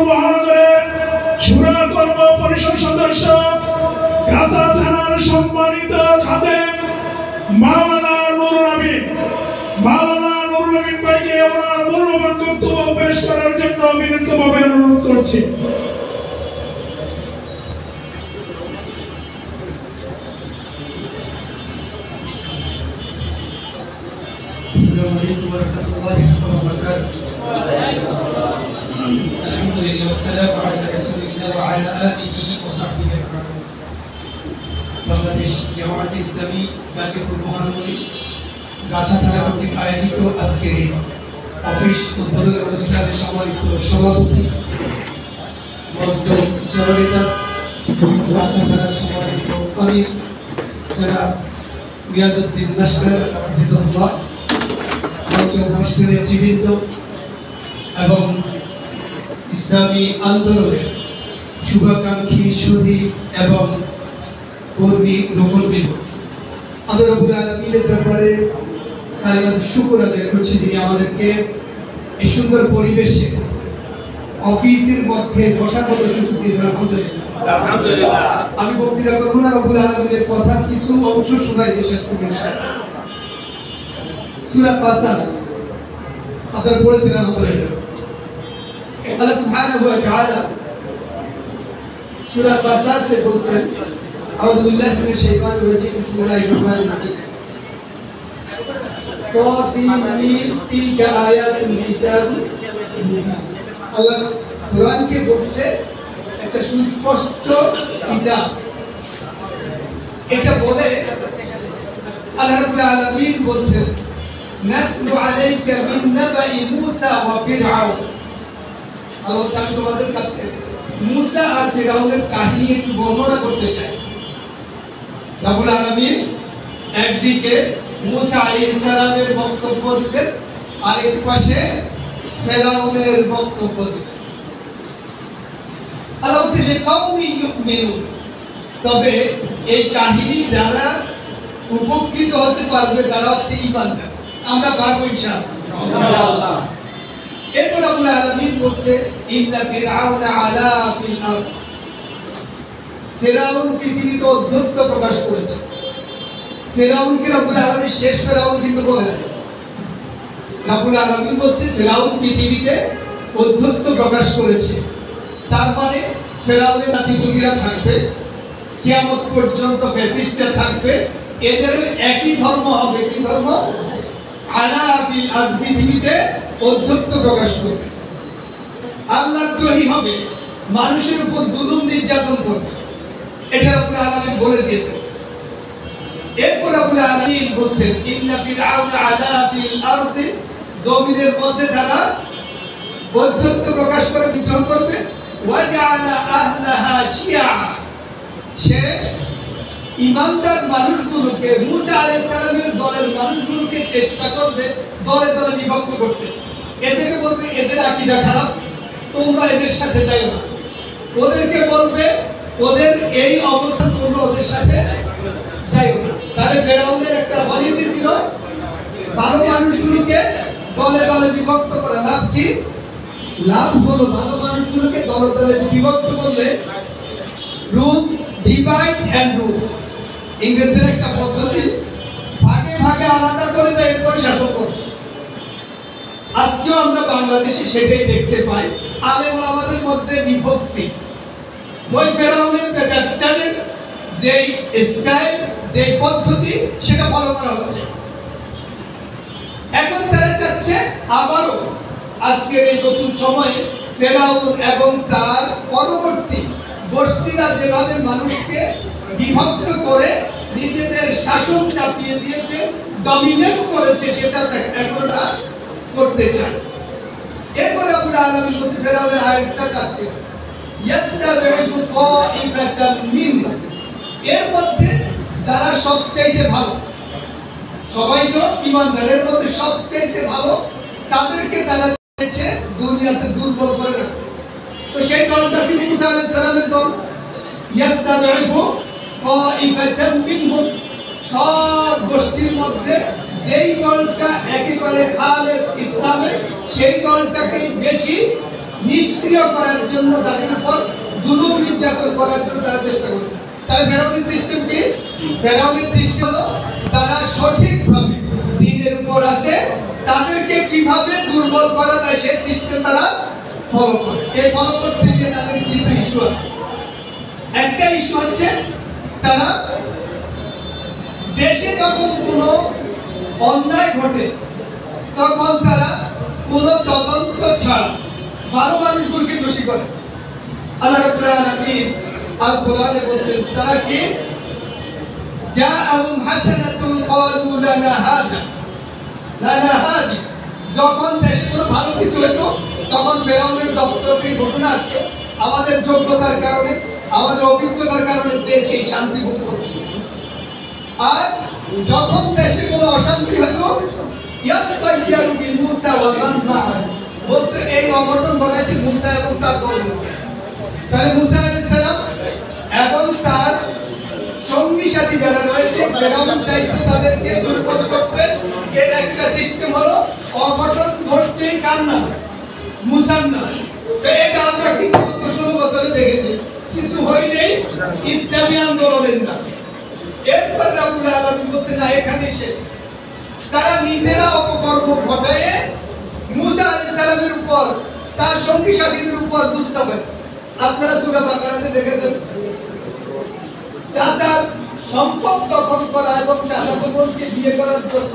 মহানগরের শুরা কর্ম পরিষদ সদস্য গাজা থানার সম্মানিত খাদেম মাওলানা নুরুল আমিন ভাইকে আমরা মূল্যবান বক্তব্য পেশ করার জন্য বিনীতভাবে অনুরোধ করছি। السلام عليكم ورحمة الله وبركاته. الحمد لله والسلام على رسول الله وعلى آله وصحبه أجمعين. বাংলাদেশ জামায়াতে ইসলামী গাজীপুর মহানগরী গাছা থানা কর্তৃক আয়োজিত আজকের এই অফিস উদ্বোধনী অনুষ্ঠানের সম্মানিত সভাপতি মজদুর জননেতা গাছা থানার সম্মানিত আমির জনাব নিয়াজউদ্দিন লস্কর হাফিজাহুল্লাহ, নেতৃবৃন্দ এবং ইসলামী আন্দোলনের শুভাকাঙ্ক্ষী সুধী এবং কর্মী রুকনবৃন্দ, আমরা রব্বুল আলামিনের দরবারে কালিমাত শুকর আদায় করছি যিনি আমাদেরকে এই সুন্দর পরিবেশে অফিসের মধ্যে বসার মতো সুযোগ দিয়েছেন। আলহামদুলিল্লাহ। আমি বক্তৃতা করব না, রব্বুল আলামিনের কথা কিছু অংশ শোনাই দিয়ে শেষ করব ইনশাআল্লাহ। সূরা কাসাস আপনারা পড়েছেন আলহামদুলিল্লাহ। আল্লাহ সুবহানাহু ওয়া তাআলা সূরা কাসাসে বলছেন, আউযু বিল্লাহি মিনাশ শাইতানির রাজীম, বিসমিল্লাহির রহমানির রহিম। তাসিম মিম তিলকা আয়াতুল কিতাবুল মুবিন। আল্লাহ কোরআনকে বলছে একটা সুস্পষ্ট কিতাব। এটা বলে আল্লাহ রাব্বুল আলামিন বলছেন, নাতলু আলাইকা মিন নাবাই মূসা ওয়া ফিরআউন। আল্লাহ আমি তোমাদের কাছে মূসা আর ফিরআউনের কাহিনী একটু বর্ণনা করতে চাই। রাব্বুল আলামিন একদিকে মূসা আলাইহিস সালামের বক্তব্য দিতেন, আরেক পাশে ফিরআউনের বক্তব্য দিতেন। আল্লাহ বলছে লিকাউমি ইউমিনুন, তবে এই কাহিনী যারা উপকৃত হতে পারবে তারা হচ্ছে ঈমানদার। আমরা পারবো ইনশাআল্লাহ। এরপর রাব্বুল আলামিন বলছে ইন্না ফিরআউনা আলা ফিল আরদ, ফিরআউন পৃথিবীতে অধ্যত্ব প্রকাশ করেছে। ফিরআউনকে রাব্বুল আলামিন শেষ ফিরআউন কিন্তু বলে নাই। রাব্বুল আলামিন বলছে ফিরআউন পৃথিবীতে অধ্যত্ব প্রকাশ করেছে, তার মানে ফিরআউনের জাতিপতিরা থাকবে, কিয়ামত পর্যন্ত ফ্যাসিস্টরা থাকবে, এদের একই ধর্ম হবে। কি ধর্ম? আলা ফিল আরদ, পৃথিবীতে অধ্যত্ব প্রকাশ করবে, আল্লাহদ্রোহী হবে, মানুষের উপর জুলুম নির্যাতন করবে। এটা রাব্বুল আলামিন বলে দিয়েছেন। এরপর রাব্বুল আলামিন বলছেন ইন্না ফিরআউনা আলা ফিল আরদ, জমিনের মধ্যে তারা অধ্যত্ব প্রকাশ করে বিদ্রোহ করবে। ওয়া জাআলা আহলাহা শিয়া, সে ইমানদার মানুষগুলোকে, মূসা আলাইহিস সালামের দলের মানুষগুলোকে চেষ্টা করবে দলে দলে বিভক্ত করতে। এদেরকে বলবে এদের আকীদা খারাপ, তোমরা এদের সাথে যাও না। ওদেরকে বলবে ওদের এই অবস্থান, তোমরা ওদের সাথে যাও না। তাহলে ফিরআউনের একটা পলিসি ছিল ভালো মানুষগুলোকে দলে দলে বিভক্ত করা। লাভ কি? লাভ হলো ভালো মানুষগুলোকে দলে দলে বিভক্ত করলে রুলস ডিভাইড এন্ড রুলস, ইংরেজদের একটা পদ্ধতি, ভাগে ভাগে আলাদা করে দেয়, এরপরে শাসন করবে। আজকেও আমরা বাংলাদেশে সেটাই দেখতে পাই, আলেম ওলামাদের মধ্যে বিভক্তি। ওই ফিরআউনের পেতাদের যেই স্টাইল, যেই পদ্ধতি, সেটা ফলো করা হচ্ছে। এখন তারা চাচ্ছে আবারও আজকের এই নতুন সময়ে ফিরআউন এবং তার পরবর্তী গোষ্ঠীরা যেভাবে মানুষকে বিভক্ত করে নিজেদের শাসন চাপিয়ে দিয়েছে, ডমিনেট করেছে, সেটা এখন তারা করতে চায়। এরপর রাব্বুল আলামিন বলছে ফিরআউনের আরেকটা কাজ ছিল ইয়াসতাযিফু তাইফাতাম মিনহুম, এর মধ্যে যারা সবচাইতে ভালো, সবাই তো ঈমানদারের মধ্যে সবচাইতে ভালো, তাদেরকে তারা চাইছে দুনিয়াতে দুর্বল করে রাখতে। তো সেই দলটা ছিল মূসা আলাইহিস সালামের দল। ইয়াসতাযিফু তাইফাতাম মিনহুম, সব গোষ্ঠীর মধ্যে যেই দলটা একেবারে খালেস ইসলামে, সেই দলটাকেই বেশি নিষ্ক্রিয় করার জন্য, তাদের উপর জুলুম নির্যাতন করার জন্য তারা চেষ্টা করেছে। তাহলে ফেরাউনের সিস্টেম কি? ফেরাউনের সিস্টেম হলো যারা সঠিকভাবে দ্বীনের উপর আছে তাদেরকে কিভাবে দুর্বল করা যায় সেই সিস্টেম তারা ফলো করে। এই ফলো করতে গিয়ে তাদের কিছু ইস্যু আছে। একটা ইস্যু হচ্ছে তারা দেশে যখন কোনো অন্যায় ঘটে তখন তারা কোনো তদন্ত ছাড়া ভালো মানুষগুলোকে দোষী করে। আল্লাহ রাব্বুল আলামিন আল কোরআনে বলছেন তারা কি জাআহুম হাসানাতুন ক্বালু লানা হাদি, যখন দেশে কোনো ভালো কিছু হতো তখন ফেরাউনের দপ্তর থেকে ঘোষণা আসতো আমাদের যোগ্যতার কারণে, আমাদের অভিজ্ঞতার কারণে দেশ এই শান্তি ভোগ করছে। আর যখন দেশে কোনো অশান্তি হতো ইয়াতাইয়ারু বি মূসা ওয়া মান মা'আহু, বলতে এই অঘটন ঘটাইছে মূসা এবং তার দলের লোক। তাহলে মূসা আলাইহিস সালাম এবং তার সঙ্গী সাথী যারা রয়েছে ফেরাউন চাইতো তাদেরকে দুর্বল করতে। এর একটা সিস্টেম হলো অঘটন ঘটতেই কার নাম? মূসার নাম। তো এটা আমরা কিন্তু গত 16 বছরে দেখেছি, কিছু হইলেই ইসলামী আন্দোলনের নাম। এরপর রাব্বুল আলামিন বলছেন না, এখানেই শেষ। তারা নিজেরা অপকর্ম ঘটায় মূসা আলাইহিস সালামের উপর, তার সঙ্গী সাথীদের উপর দুষ্টাবে। আপনারা সূরা বাকারাতে দেখেছেন চাচার সম্পদ দখল করা এবং চাচাতো বোনকে বিয়ে করার জন্য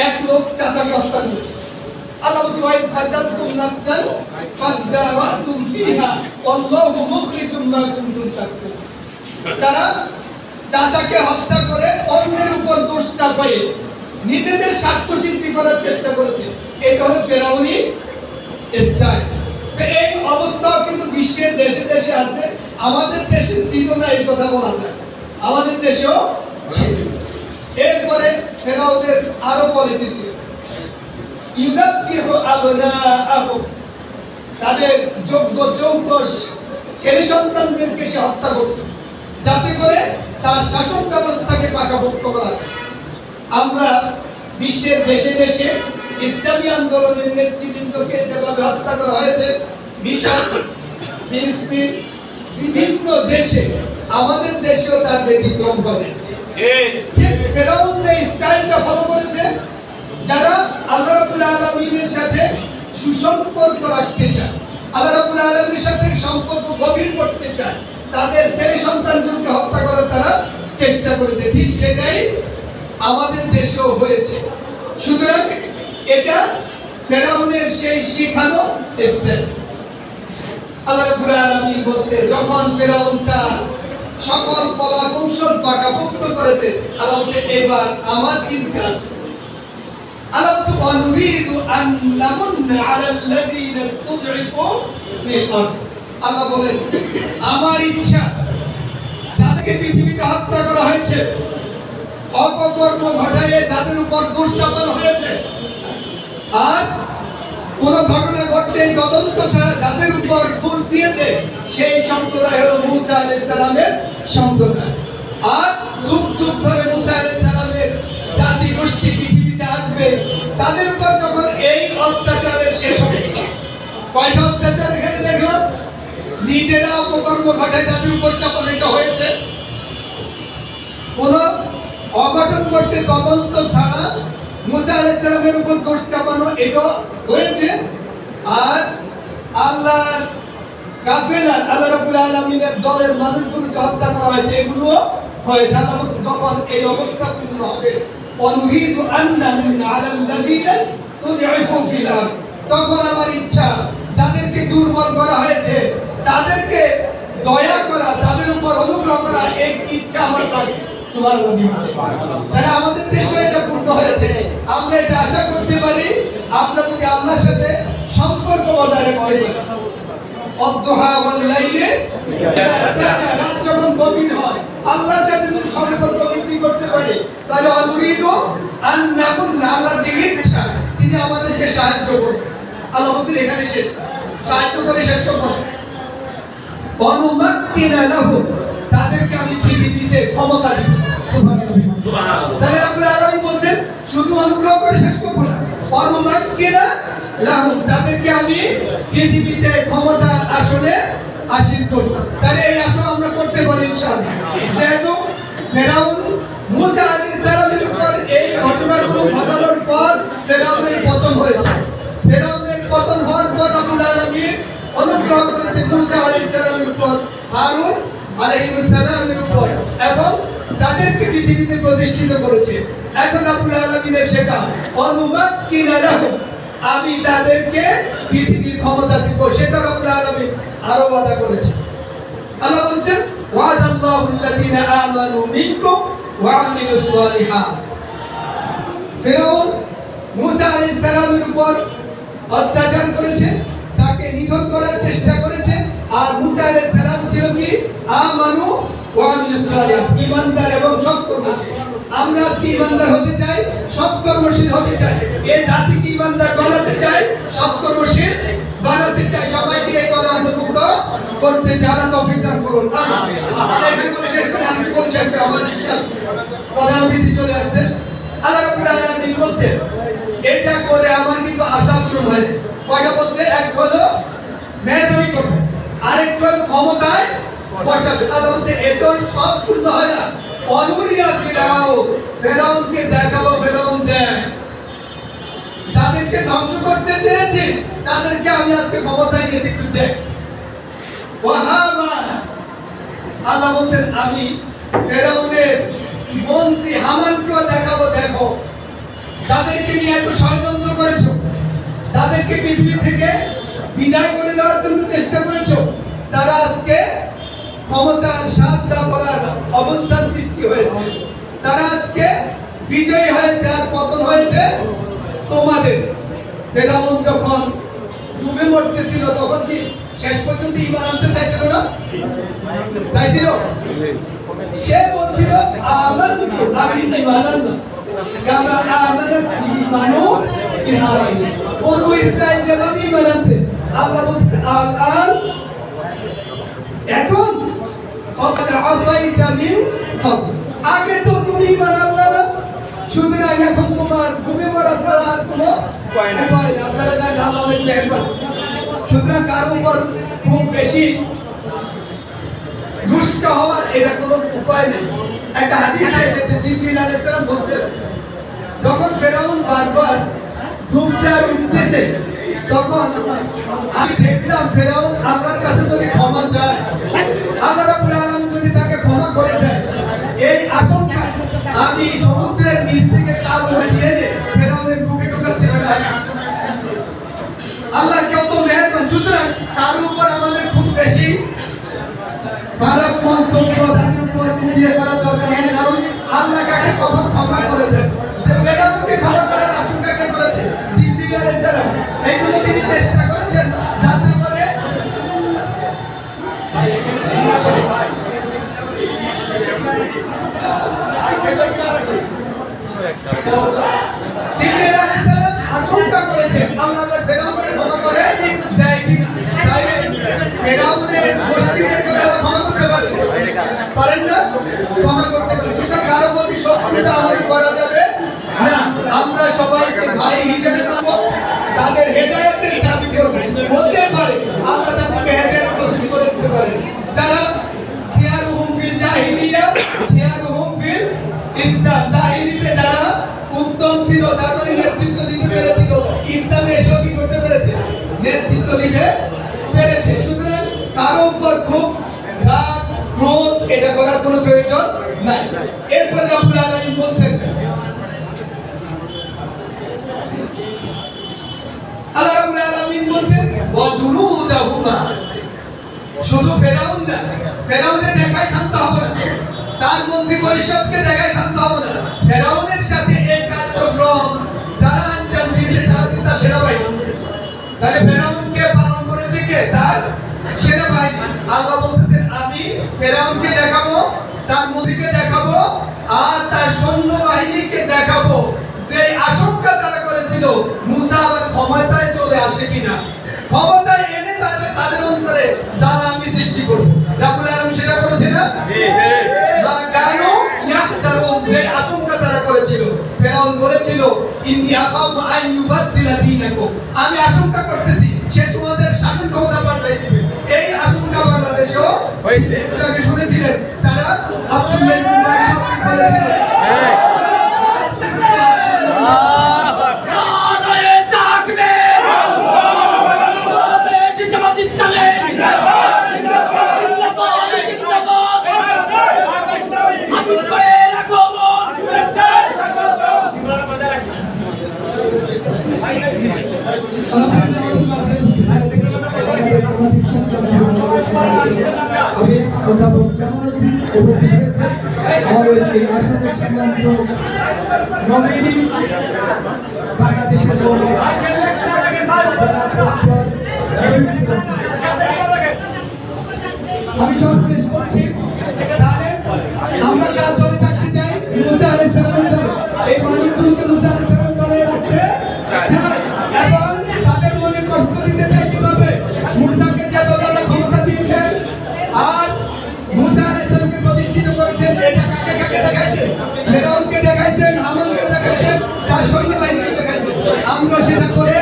এক লোক চাচাকে হত্যা করেছে। আল্লাহ বলছে ওয়াইদ ফাদাতুম নাফসান ফাদারাতুম ফিহা আল্লাহু মুখরিজুম মা কুনতুম তাকতুমুন। তারা চাচাকে হত্যা করে অন্যের উপর দোষ চাপায়ে নিজেদের স্বার্থ সিদ্ধি করার চেষ্টা করেছে। এটা হলো ফেরাউনি স্টাইল। তো এই অবস্থাও কিন্তু বিশ্বের দেশে দেশে আছে। আমাদের দেশে ছিল না এই কথা বলা যায়, আমাদের দেশেও ছিল। এরপরে ফেরাউনের আরো পলিসি ছিল ইউদাব্বিহু আবনাআহুম, তাদের যোগ্য চৌকস ছেলে সন্তানদেরকে সে হত্যা করছে যাতে করে তার শাসন ব্যবস্থাকে পাকাপোক্ত করা যায়। আমরা বিশ্বের দেশে দেশে ইসলামী আন্দোলনের নেতৃবৃন্দকে যেভাবে হত্যা করা হয়েছে, মিশর, ফিলিস্তিন, বিভিন্ন দেশে, আমাদের দেশেও তার ব্যতিক্রম করে। ঠিক ফেরাউন যে স্টাইলটা ফলো করেছে, যারা আল্লাহ রাব্বুল আলামিনের সাথে সুসম্পর্ক রাখতে চায়, আল্লাহ রাব্বুল আলামিনের সাথে সম্পর্ক গভীর করতে চায়, তাদের ছেলে সন্তানগুলোকে হত্যা করার তারা চেষ্টা করেছে। ঠিক সেটাই আমাদের দেশেও হয়েছে। সুতরাং এটা ফেরাউনের সেই শিখানো স্টাইল। আল্লাহ রাব্বুল আলামিন বলছে যখন ফেরাউন তার সকল কলা কৌশল পাকাপোক্ত করেছে, আল্লাহ বলছে এবার আমার চিন্তা আছে। আল্লাহ বলছে ওয়ানুরিদু আন নামুন্না আলাল্লাযীনা ইসতুদঈফু ফিল আরদ। আল্লাহ বলেন আমার ইচ্ছা যাদেরকে পৃথিবীতে হত্যা করা হয়েছে, অপকর্ম ঘটায় যাদের উপর দোষ চাপানো হয়েছে, আর কোন ঘটনা ঘটলে তদন্ত ছাড়া যাদের উপর দোষ দিয়েছে, সেই সম্প্রদায় হলো মূসা আলাইহিস সালামের সম্প্রদায়। আর যুগ যুগ ধরে মূসা আলাইহিস সালামের জাতি গোষ্ঠী পৃথিবীতে আসবে, তাদের উপর যখন এই অত্যাচারের শেষ হবে, কয়টা অত্যাচার এখানে দেখলাম, নিজেরা অপকর্ম ঘটায় তাদের উপর চাপানোটা হয়েছে, কোন অঘটন ঘটলে তদন্ত ছাড়া মূসা আলাইহিস সালামের উপর দোষ চাপানো এটা হয়েছে, আর আল্লাহর কাফেলা, আল্লাহ রাব্বুল আলামিনের দলের মানুষগুলোকে হত্যা করা হয়েছে, এগুলো হয়েছে। আল্লাহ বলছে যখন এই অবস্থা পূর্ণ হবে, অনুরিদু আন নামুন্না আলাল্লাযীনা ইসতুদঈফু ফিল আরদ, তখন আমার ইচ্ছা যাদেরকে দুর্বল করা হয়েছে তাদেরকে দয়া করা, তাদের উপর অনুগ্রহ করা, এই ইচ্ছা আমার থাকে। সুবহানাল্লাহ। তাহলে আমাদের দেশে এটা পূর্ণ হয়েছে। আমরা এটা আশা করতে পারি, আমরা যদি আল্লাহর সাথে সম্পর্ক বজায় রাখতে পারি, অদ্দুহা ওয়াল লাইলি ইযা সাজা, রাত যখন গভীর হয় আল্লাহর সাথে যদি সম্পর্ক বৃদ্ধি করতে পারি, তাহলে অনুরিদু আন নাকুন্না, আল্লাহ যে ইচ্ছা তিনি আমাদেরকে সাহায্য করবেন। আল্লাহ বলছেন এখানে শেষ, সাহায্য করে শেষ করব না। অনুমাক্কিনা লাহুম, তাদেরকে আমি পৃথিবীতে ক্ষমতা দিব। সুবহানাল্লাহ। তাহলে রাব্বুল আলামিন বলছেন শুধু অনুগ্রহ করে শেষ করব না, অনুমাক্কিনা লাহুম, তাদেরকে আমি পৃথিবীতে ক্ষমতার আসনে আসীন করব। তাহলে এই আশা আমরা করতে পারি ইনশাআল্লাহ। যেহেতু ফেরাউন মুসা আলাইহিস সালামের উপর এই ঘটনাগুলো ঘটানোর পর ফেরাউনের পতন হয়েছে। ফেরাউনের পতন হওয়ার পর রব্বুল আলামিন অনুগ্রহ করেছে মুসা আলাইহিস সালামের উপর, হারুন আলাইহিস সালামের উপর, এবং তাদেরকে পৃথিবীতে প্রতিষ্ঠিত করেছে। এখন রব্বুল আলামিনের সেটা অনুমাক্কিনা লাহুম, আমি তাদেরকে পৃথিবীর ক্ষমতা দিব, সেটা রব্বুল আলামিন আরো ওয়াদা করেছে। আল্লাহ বলছেন ওয়াদাল্লাহু আল্লাযীনা আমানু মিনকুম ওয়া আমিলুস সালিহাত। ফিরআউন মুসা আলাইহিস সালামের উপর অত্যাচার করেছে, তাকে নিধন করার চেষ্টা করেছে। আর মুসা আলাইহিস সালাম ছিল কি আমানু ওয়া আমিলুস সালিহাত, ঈমানদার এবং সৎকর্মশীল। আমরা আজকে ঈমানদার হতে চাই, সৎকর্মশীল হতে চাই, এই জাতিকে ঈমানদার বানাতে চাই, সৎকর্মশীল বানাতে চাই। সবাইকে এই কথা অন্তর্ভুক্ত করতে জানা তৌফিক দান করুন। আমিন। আর এখানে বলে শেষ করে আমি কি বলছি, আমার বিশ্বাস প্রধান অতিথি চলে আসছেন। আল্লাহ রাব্বুল আলামিন বলছেন এটা করে আমার কিন্তু আশা পূরণ হয়। কয়টা বলছে? এক হলো মেহরবানি করবে, আরেকটা হলো ক্ষমতায় বসাবে। আল্লাহ বলছে এটা সব পূর্ণ হয় না। অনুরিয়া ফিরাও, ফেরাউনকে দেখাবো, ফেরাউন দেখ, যাদেরকে ধ্বংস করতে চেয়েছিস তাদেরকে আমি আজকে ক্ষমতায় নিয়েছি, একটু দেখ। ওয়াহামান, আল্লাহ বলছেন আমি ফেরাউনের মন্ত্রী হামানকেও দেখাবো, দেখো যাদেরকে নিয়ে এত ষড়যন্ত্র করেছো, যাদেরকে পৃথিবী থেকে বিদায় করে দেওয়ার জন্য চেষ্টা করেছো, তারা আজকে ক্ষমতার স্বাদ লাভ করার অবস্থান সৃষ্টি হয়েছে। তারা আজকে বিজয়ী হয়েছে আর পতন হয়েছে তোমাদের। ফেরাউন যখন ডুবে মরতেছিল তখন কি শেষ পর্যন্ত ঈমান আনতে চাইছিল না? চাইছিল? সে বলছিল আমানতু, আমি ঈমান আনলাম, কামা আমানাত ঈমানু ইসরাঈল, বনু ইসরাঈল যেভাবে ঈমান আনছে। আল্লাহ বলছে আল এখন আগে তো তুমি ঈমান আনলা না, সুতরাং এখন তোমার ডুবে মরা ছাড়া আর কোনো উপায় নেই। আপনারা জানেন আল্লাহ অনেক মেহেরবান, সুতরাং কার উপর খুব বেশি রুষ্ট হওয়ার এটা কোনো উপায় নেই। একটা হাদিসে এসেছে জিবরিল আলাইহিস সালাম বলছেন যখন ফেরাউন বারবার ডুবছে আর উঠতেছে, তখন আমি দেখলাম ফেরাউন আল্লাহর কাছে যদি ক্ষমা চায়, আল্লাহ রাব্বুল আলামিন যদি তাকে ক্ষমা করে দেয়, এই আশঙ্কায় আমি সমুদ্রের নিচ থেকে কাল উঠিয়ে এনে ফেরাউনের বুকে ঢুকাচ্ছিলাম। আল্লাহ কত মেহেরবান, সুতরাং তার উপর আমাদের খুব বেশি খারাপ মন্তব্য তাদের উপর কুপিয়ে করার দরকার নেই, কারণ আল্লাহ কাকে কখন ক্ষমা করে দেন। যে ফেরাউনকে ক্ষমা করার আশঙ্কা কে করেছে? জিবরিল আলাইহিস সালাম। এই জন্য তিনি চেষ্টা করেছেন যাতে করে জিবরিল আলাইহিস সালাম আশঙ্কা করেছেন আল্লাহ ফেরাউনকে ক্ষমা করে দেয় কিনা। তাই ফেরাউনের গোষ্ঠীদেরকে তারা ক্ষমা করতে পারে, পারেন না? ক্ষমা করতে পারে। সুতরাং কারো প্রতি শত্রুতা আমাদের করা যাবে না। আমরা সবাইকে ভাই হিসেবে পাবো, তাদের হেদায়েতের দাবি করব। হতে পারে আল্লাহ তাদেরকে হেদায়েত নসিব করে দিতে পারে। যারা খিয়ারুহুম ফিল জাহিলিয়া খিয়ারুহুম ফিল ইসলাম, জাহিলিতে যারা উত্তম ছিল, তাদের নেতৃত্ব দিতে পেরেছিল, ইসলামে এসব কি করতে পেরেছে? নেতৃত্ব দিতে পেরেছে। সুতরাং কারো উপর খুব রাগ ক্রোধ এটা করার কোনো প্রয়োজন নাই। এরপর রব্বুল আলামিন বলছেন, আল্লাহ রাব্বুল আলামিন বলছেন ওয়াজুনুদাহুমা, শুধু ফেরাউন না, ফেরাউনের দেখায় থাকতে হবে না, তার মন্ত্রী পরিষদকে দেখায় থাকতে হবে না। ফেরাউনের সাথে এই কার্যক্রম যারা আঞ্জাম দিয়েছে তারা তার সেনাবাহিনী। তাহলে ফেরাউনকে পালন করেছে কে? তার সেনাবাহিনী। আল্লাহ বলতেছেন আমি ফেরাউনকে দেখাবো, তার মন্ত্রীকে দেখাবো, আর তার সৈন্যবাহিনীকে দেখাবো যে আশঙ্কা তারা করেছিল মুসা আবার ক্ষমতায় চলে আসে কিনা। ক্ষমতায় এনে তাদের অন্তরে জ্বালা আমি সৃষ্টি করব। রাব্বুল আলামিন সেটা করেছে না? বা কানু ইয়াহতারুন, যে আশঙ্কা তারা করেছিল। ফেরাউন বলেছিল ইন্নী আখাফু আন ইউবাদদিলা দীনাকুম, আমি আশঙ্কা করতেছি সে তোমাদের শাসন ক্ষমতা পাল্টাই দিবে। এই আশঙ্কা বাংলাদেশেও হয়েছে। একটু আগে শুনেছিলেন তারা আব্দুল্লাহ ইবনে উবাই সাহেব বলেছিলেন, নারায়ে তাকবীর, বাংলাদেশ জামাত ইসলামী জিন্দাবাদ, জিন্দাবাদ, জিন্দাবাদ, হাফিজ ভাইয়ের আগমন, শুভেচ্ছায় স্বাগত। আমি অধ্যাপক জামালউদ্দিন উপস্থিত হয়েছেন আমাদের এই আসনের সিদ্ধান্ত নমিনি বাংলাদেশের বলে আমি সর্বশেষ করছি। তাহলে আমরা কার দলে থাকতে চাই? মুসা আলাইহিস সালামের দলে। এই মানুষগুলোকে মুসা আলাইহিস সালামের দলে রাখতে চাই এবং তাদের মনে কষ্ট দিতে চাই। কিভাবে? মুসাকে যে আল্লাহ ক্ষমতা দিয়েছেন আর মুসা আলাইহিস সালামকে প্রতিষ্ঠিত করেছেন, এটা কাকে কাকে দেখাইছেন? ফেরাউনকে দেখাইছেন, হামানকে দেখাইছেন, তার সৈন্যবাহিনীকে দেখাইছেন। আমরা সেটা করে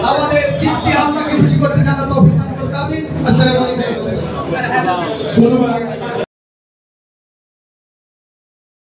আমাদের তৃপ্তি আল্লাহকে খুশি করতে জানা তৌফিক দান করতে। আমিন। আসসালামু আলাইকুম। ধন্যবাদ।